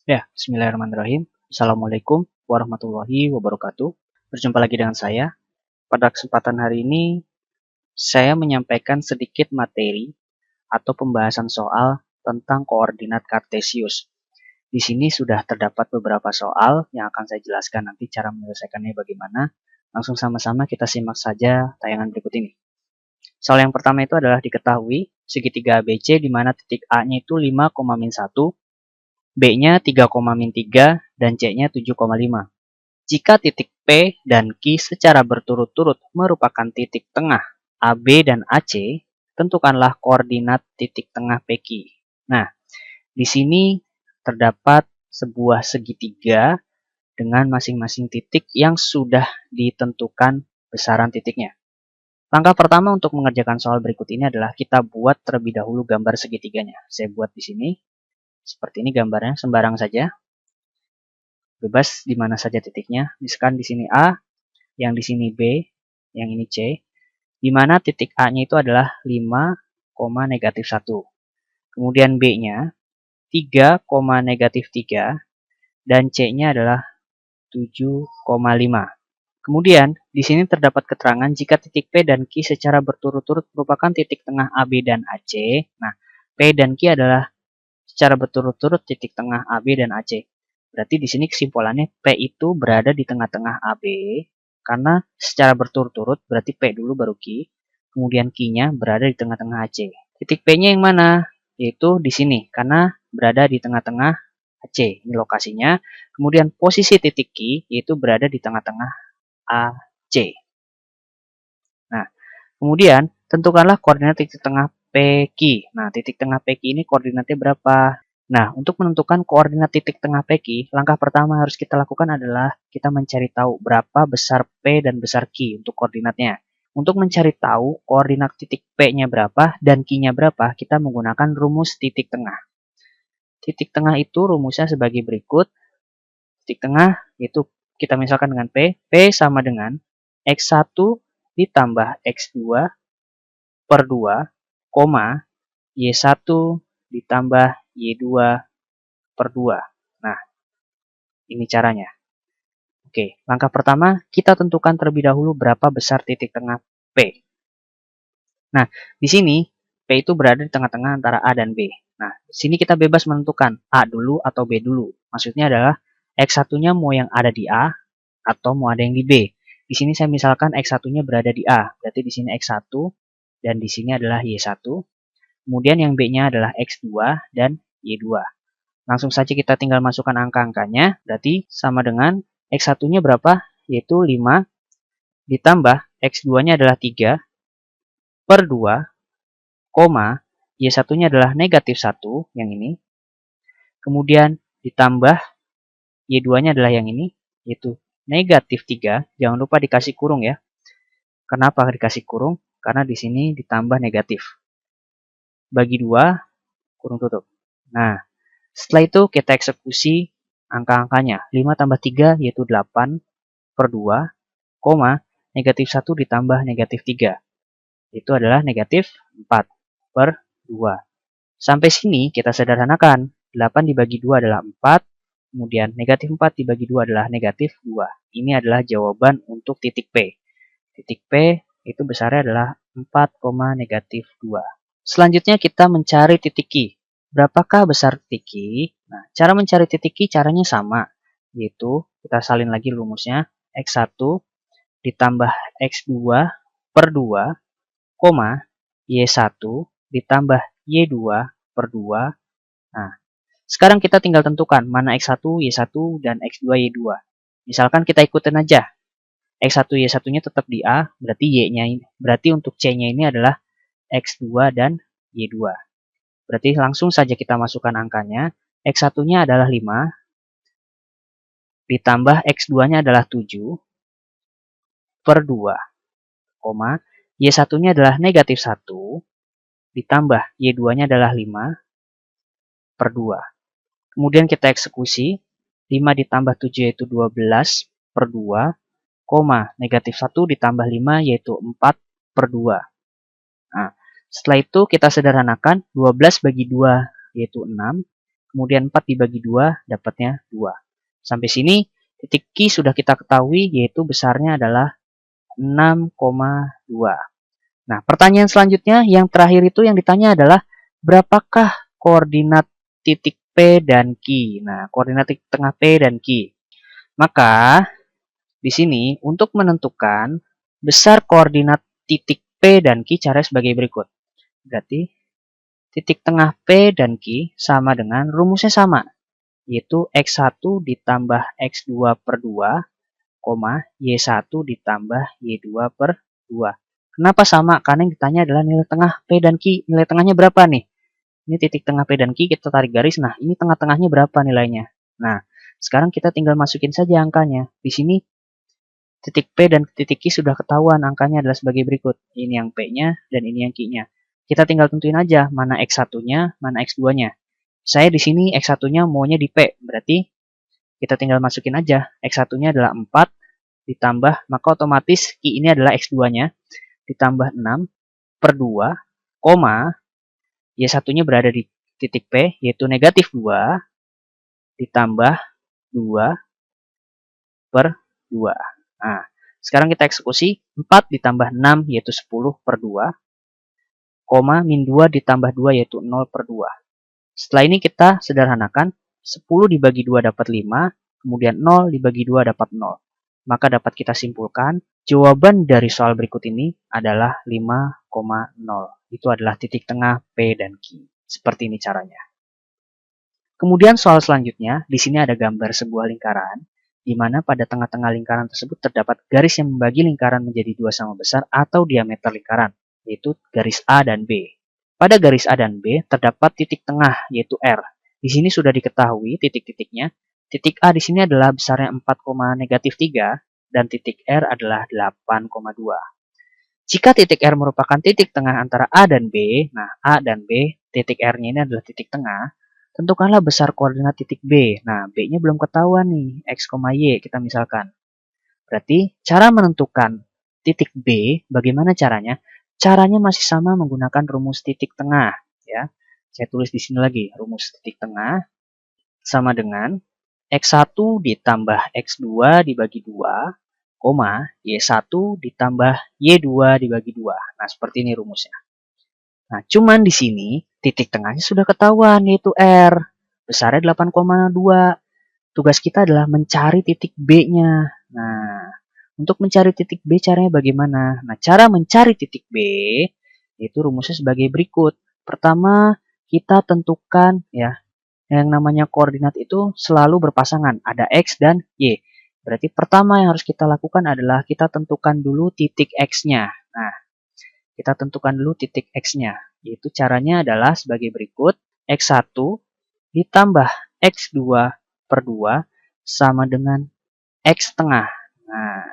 Ya, bismillahirrahmanirrahim. Assalamualaikum warahmatullahi wabarakatuh. Berjumpa lagi dengan saya. Pada kesempatan hari ini, saya menyampaikan sedikit materi atau pembahasan soal tentang koordinat kartesius. Di sini sudah terdapat beberapa soal yang akan saya jelaskan nanti cara menyelesaikannya bagaimana. Langsung sama-sama kita simak saja tayangan berikut ini. Soal yang pertama itu adalah diketahui segitiga ABC di mana titik A-nya itu 5,-1, B-nya 3,-3, dan C-nya 7,5. Jika titik P dan Q secara berturut-turut merupakan titik tengah AB dan AC, tentukanlah koordinat titik tengah PQ. Nah, di sini terdapat sebuah segitiga dengan masing-masing titik yang sudah ditentukan besaran titiknya. Langkah pertama untuk mengerjakan soal berikut ini adalah kita buat terlebih dahulu gambar segitiganya. Saya buat di sini. Seperti ini gambarnya, sembarang saja. Bebas di mana saja titiknya. Misalkan di sini A, yang di sini B, yang ini C. Di mana titik A-nya itu adalah 5,-1. Kemudian B-nya 3,-3 dan C-nya adalah 7,5. Kemudian di sini terdapat keterangan jika titik P dan Q secara berturut-turut merupakan titik tengah AB dan AC. Nah, P dan Q adalah secara berturut-turut titik tengah AB dan AC. Berarti di sini kesimpulannya P itu berada di tengah-tengah AB karena secara berturut-turut berarti P dulu baru Q, kemudian Q-nya berada di tengah-tengah AC. Titik P-nya yang mana? Yaitu di sini karena berada di tengah-tengah AC. Ini lokasinya. Kemudian posisi titik Q yaitu berada di tengah-tengah AC. Nah, kemudian tentukanlah koordinat titik tengah PQ. Nah, titik tengah PQ ini koordinatnya berapa? Nah, untuk menentukan koordinat titik tengah PQ, langkah pertama harus kita lakukan adalah kita mencari tahu berapa besar P dan besar Q untuk koordinatnya. Untuk mencari tahu koordinat titik P-nya berapa dan Q-nya berapa, kita menggunakan rumus titik tengah. Titik tengah itu rumusnya sebagai berikut. Titik tengah itu kita misalkan dengan P. P sama dengan X1 ditambah X2 per 2, Y1 ditambah Y2 per 2. Nah, ini caranya. Oke, langkah pertama, kita tentukan terlebih dahulu berapa besar titik tengah P. Nah, di sini P itu berada di tengah-tengah antara A dan B. Nah, di sini kita bebas menentukan A dulu atau B dulu. Maksudnya adalah X1-nya mau yang ada di A atau mau ada yang di B. Di sini saya misalkan X1-nya berada di A. Berarti di sini X1 dan di sini adalah Y1. Kemudian yang B-nya adalah X2 dan Y2. Langsung saja kita tinggal masukkan angka-angkanya. Berarti sama dengan X1-nya berapa? Yaitu 5 ditambah X2-nya adalah 3 per 2, Y1-nya adalah negatif 1, yang ini. Kemudian ditambah Y2-nya adalah yang ini, yaitu negatif 3. Jangan lupa dikasih kurung ya. Kenapa dikasih kurung? Karena di sini ditambah negatif. Bagi 2, kurung tutup. Nah, setelah itu kita eksekusi angka-angkanya. 5 tambah 3 yaitu 8 per 2, negatif 1 ditambah negatif 3. Itu adalah negatif 4 per 2. Sampai sini kita sederhanakan. 8 dibagi 2 adalah 4, kemudian negatif 4 dibagi 2 adalah negatif 2. Ini adalah jawaban untuk titik P. Titik P itu besarnya adalah 4, negatif 2. Selanjutnya kita mencari titik Q. Berapakah besar titik Q? Nah, cara mencari titik Q caranya sama, yaitu kita salin lagi rumusnya. X1 ditambah X2 per 2, Y1 ditambah Y2 per 2. Nah, sekarang kita tinggal tentukan mana X1, Y1, dan X2, Y2. Misalkan kita ikutin aja. X1, Y1-nya tetap di A, berarti Y-nya ini. Berarti untuk C-nya ini adalah X2 dan Y2. Berarti langsung saja kita masukkan angkanya. X1-nya adalah 5, ditambah X2-nya adalah 7, per 2, Y1-nya adalah negatif 1, ditambah Y2-nya adalah 5, per 2. Kemudian kita eksekusi, 5 ditambah 7 yaitu 12, per 2, negatif 1 ditambah 5 yaitu 4, per 2. Nah, setelah itu kita sederhanakan, 12 bagi 2 yaitu 6, kemudian 4 dibagi 2, dapatnya 2. Sampai sini, titik Q sudah kita ketahui, yaitu besarnya adalah 6,2. Nah, pertanyaan selanjutnya, yang terakhir itu yang ditanya adalah, berapakah koordinat titik P dan Q? Nah, koordinat titik tengah P dan Q. Maka, di sini, untuk menentukan besar koordinat titik P dan Q, cara sebagai berikut. Berarti, titik tengah P dan Q sama dengan, rumusnya sama, yaitu X1 ditambah X2 per 2, Y1 ditambah Y2 per 2. Kenapa sama? Karena yang ditanya adalah nilai tengah P dan Q. Nilai tengahnya berapa nih? Ini titik tengah P dan Q, kita tarik garis. Nah, ini tengah-tengahnya berapa nilainya? Nah, sekarang kita tinggal masukin saja angkanya. Di sini, titik P dan titik Q sudah ketahuan angkanya adalah sebagai berikut. Ini yang P-nya dan ini yang Q-nya. Kita tinggal tentuin aja mana X1-nya, mana X2-nya. Saya di sini X1-nya maunya di P, berarti kita tinggal masukin aja. X1-nya adalah 4, ditambah, maka otomatis Q ini adalah X2-nya, ditambah 6 per 2, Y1-nya berada di titik P, yaitu negatif 2, ditambah 2 per 2. Nah, sekarang kita eksekusi, 4 ditambah 6, yaitu 10 per 2, min 2 ditambah 2, yaitu 0 per 2. Setelah ini kita sederhanakan, 10 dibagi 2 dapat 5, kemudian 0 dibagi 2 dapat 0. Maka dapat kita simpulkan, jawaban dari soal berikut ini adalah 5,0. Itu adalah titik tengah P dan Q. Seperti ini caranya. Kemudian soal selanjutnya, di sini ada gambar sebuah lingkaran, di mana pada tengah-tengah lingkaran tersebut terdapat garis yang membagi lingkaran menjadi dua sama besar atau diameter lingkaran, yaitu garis A dan B. Pada garis A dan B terdapat titik tengah, yaitu R. Di sini sudah diketahui titik-titiknya. Titik A di sini adalah besarnya 4,-3 dan titik R adalah 8,2. Jika titik R merupakan titik tengah antara A dan B, nah A dan B, titik R-nya ini adalah titik tengah, tentukanlah besar koordinat titik B. Nah, B-nya belum ketahuan nih, X, Y kita misalkan. Berarti cara menentukan titik B, bagaimana caranya? Caranya masih sama menggunakan rumus titik tengah. Ya, saya tulis di sini lagi, rumus titik tengah sama dengan X1 ditambah X2 dibagi 2, Y1 ditambah Y2 dibagi 2. Nah, seperti ini rumusnya. Nah, cuman di sini titik tengahnya sudah ketahuan, yaitu R. Besarnya 8,2. Tugas kita adalah mencari titik B-nya. Nah, untuk mencari titik B caranya bagaimana? Nah, cara mencari titik B yaitu rumusnya sebagai berikut. Pertama, kita tentukan ya, yang namanya koordinat itu selalu berpasangan, ada X dan Y. Berarti pertama yang harus kita lakukan adalah kita tentukan dulu titik X-nya. Nah, kita tentukan dulu titik X-nya. Yaitu caranya adalah sebagai berikut. X1 ditambah X2 per 2 sama dengan X tengah. Nah,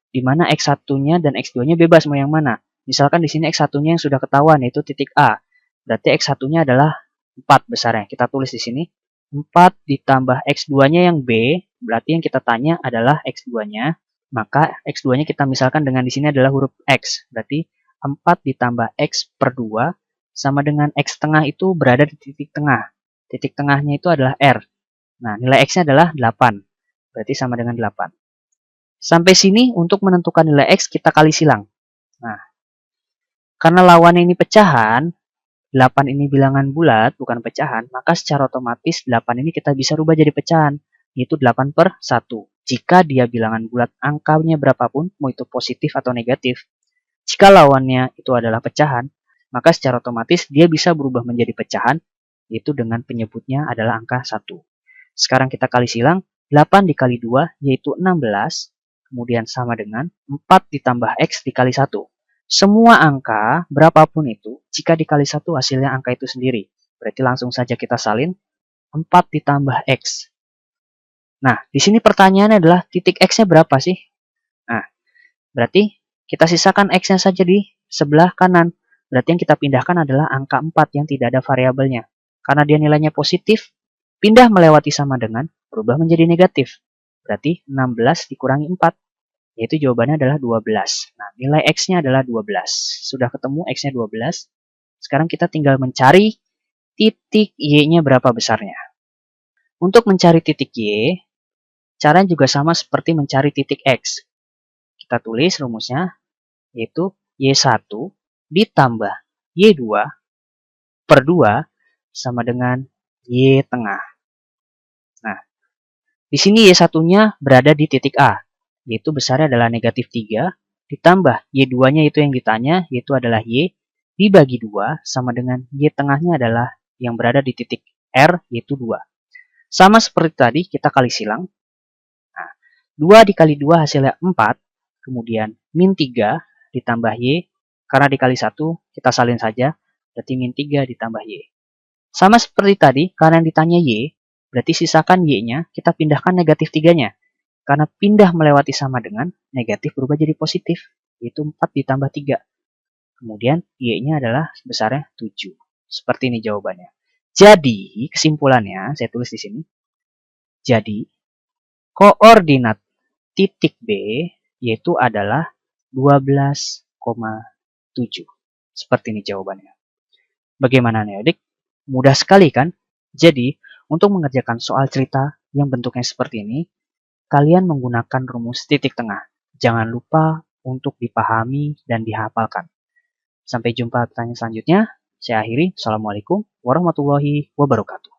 di mana X1-nya dan X2-nya bebas mau yang mana. Misalkan di sini X1-nya yang sudah ketahuan, yaitu titik A. Berarti X1-nya adalah 4 besarnya. Kita tulis di sini. 4 ditambah X2-nya yang B, berarti yang kita tanya adalah X2-nya. Maka X2-nya kita misalkan dengan di sini adalah huruf X. Berarti 4 ditambah X per 2 sama dengan X tengah itu berada di titik tengah. Titik tengahnya itu adalah R. Nah, nilai X-nya adalah 8. Berarti sama dengan 8. Sampai sini untuk menentukan nilai X kita kali silang. Nah, karena lawannya ini pecahan, 8 ini bilangan bulat, bukan pecahan, maka secara otomatis 8 ini kita bisa rubah jadi pecahan, yaitu 8 per 1. Jika dia bilangan bulat, angkanya berapapun, mau itu positif atau negatif. Jika lawannya itu adalah pecahan, maka secara otomatis dia bisa berubah menjadi pecahan, yaitu dengan penyebutnya adalah angka 1. Sekarang kita kali silang, 8 dikali 2, yaitu 16, kemudian sama dengan 4 ditambah X dikali 1. Semua angka, berapapun itu, jika dikali 1 hasilnya angka itu sendiri. Berarti langsung saja kita salin 4 ditambah X. Nah, di sini pertanyaannya adalah titik X-nya berapa sih? Nah, berarti kita sisakan X-nya saja di sebelah kanan. Berarti yang kita pindahkan adalah angka 4 yang tidak ada variabelnya. Karena dia nilainya positif, pindah melewati sama dengan, berubah menjadi negatif. Berarti 16 dikurangi 4. Yaitu jawabannya adalah 12. Nah, nilai X-nya adalah 12. Sudah ketemu X-nya 12. Sekarang kita tinggal mencari titik Y-nya berapa besarnya. Untuk mencari titik Y, cara juga sama seperti mencari titik X. Kita tulis rumusnya, yaitu Y1 ditambah Y2 per 2 sama dengan Y tengah. Nah, di sini Y1-nya berada di titik A, yaitu besarnya adalah negatif 3, ditambah Y2-nya itu yang ditanya, yaitu adalah Y, dibagi 2 sama dengan Y tengahnya adalah yang berada di titik R, yaitu 2. Sama seperti tadi, kita kali silang. Nah, 2 dikali 2 hasilnya 4, kemudian min 3 ditambah Y, karena dikali 1, kita salin saja, berarti min 3 ditambah Y. Sama seperti tadi, karena yang ditanya Y, berarti sisakan Y-nya, kita pindahkan negatif 3-nya. Karena pindah melewati sama dengan, negatif berubah jadi positif, yaitu 4 ditambah 3. Kemudian Y-nya adalah besarnya 7. Seperti ini jawabannya. Jadi, kesimpulannya, saya tulis di sini. Jadi, koordinat titik B, yaitu adalah 12,7. Seperti ini jawabannya. Bagaimana nih adik? Mudah sekali kan? Jadi, untuk mengerjakan soal cerita yang bentuknya seperti ini, kalian menggunakan rumus titik tengah. Jangan lupa untuk dipahami dan dihafalkan. Sampai jumpa pertanyaan selanjutnya. Saya akhiri. Assalamualaikum warahmatullahi wabarakatuh.